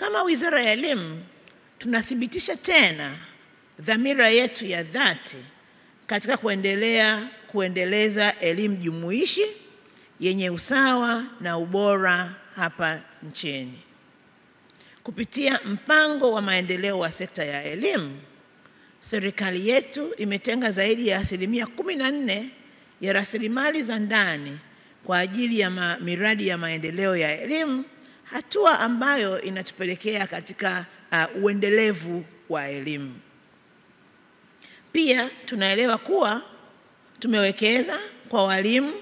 Kama Wizara ya Elimu, tunathibitisha tena dhamira yetu ya dhati katika kuendeleza elimu jumuishi yenye usawa na ubora hapa nchini. Kupitia mpango wa maendeleo wa sekta ya elimu, serikali yetu imetenga zaidi ya 14% ya rasilimali za ndani kwa ajili ya miradi ya maendeleo ya elimu, hatua ambayo inatupelekea katika uendelevu wa elimu. Pia tunaelewa kuwa tumewekeza kwa walimu,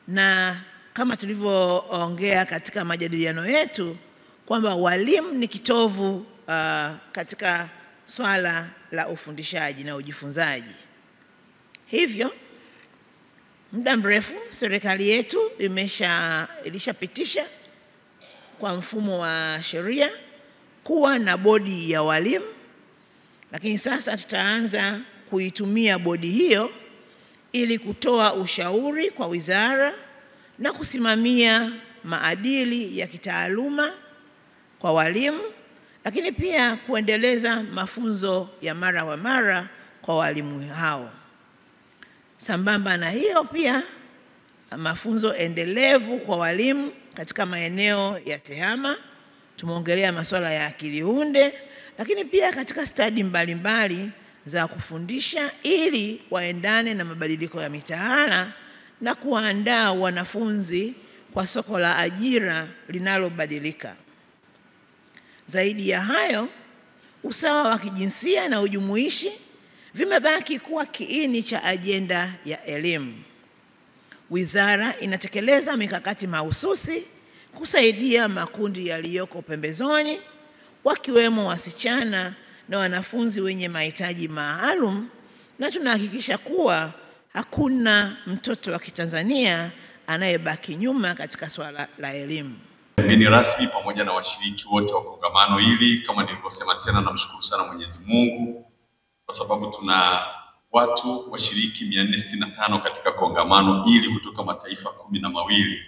na kama tulivyoongea katika majadiliano yetu kwamba walimu ni kitovu katika swala la ufundishaji na ujifunzaji. Hivyo muda mrefu serikali yetu ilishapitisha kwa mfumo wa sheria kuwa na bodi ya walimu, lakini sasa tutaanza kuitumia bodi hiyo ili kutoa ushauri kwa wizara na kusimamia maadili ya kitaaluma kwa walimu, lakini pia kuendeleza mafunzo ya mara kwa mara kwa walimu hao. Sambamba na hiyo pia mafunzo endelevu kwa walimu katika maeneo ya tehama, tumeongelea masuala ya akili unde, lakini pia katika stadi mbalimbali za kufundisha ili waendane na mabadiliko ya mitaala na kuandaa wanafunzi kwa soko la ajira linalobadilika. Zaidi ya hayo, usawa wa kijinsia na ujumuishi vimebaki kuwa kiini cha ajenda ya elimu. Wizara inatekeleza mikakati mahususi kusaidia makundi yaliyoko pembezoni, wakiwemo wasichana na wanafunzi wenye mahitaji maalum, na tunahakikisha kuwa hakuna mtoto wa Kitanzania anayebaki nyuma katika swala la elimu. Mgeni rasmi pamoja na washiriki wote wa kongamano hili, kama nilivyosema tena, namshukuru sana Mwenyezi Mungu kwa sababu tuna watu washiriki 465 katika kongamano hili kutoka mataifa 12.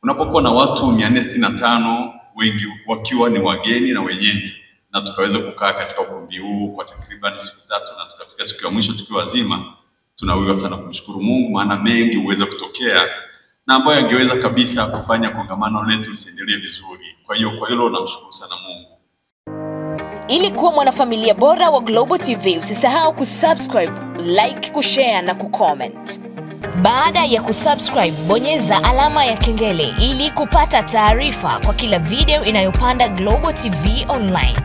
Unapokuwa na watu 465, wengi wakiwa ni wageni na wenyeji, na tukaweza kukaa katika ukumbi huu kwa takriban siku 3 na tukafika siku ya mwisho tukiwa wazima, tunawiwa sana kumshukuru Mungu, maana mengi huweza kutokea na ambayo angeweza kabisa kufanya kongamano letu lisiendelee vizuri. Kwa hiyo kwa hilo namshukuru sana Mungu. Ili kuwa mwanafamilia bora wa Global TV, usisahau kusubscribe, like, kushare na kucomment. Baada ya kusubscribe, bonyeza alama ya kengele ili kupata taarifa kwa kila video inayopanda Global TV Online.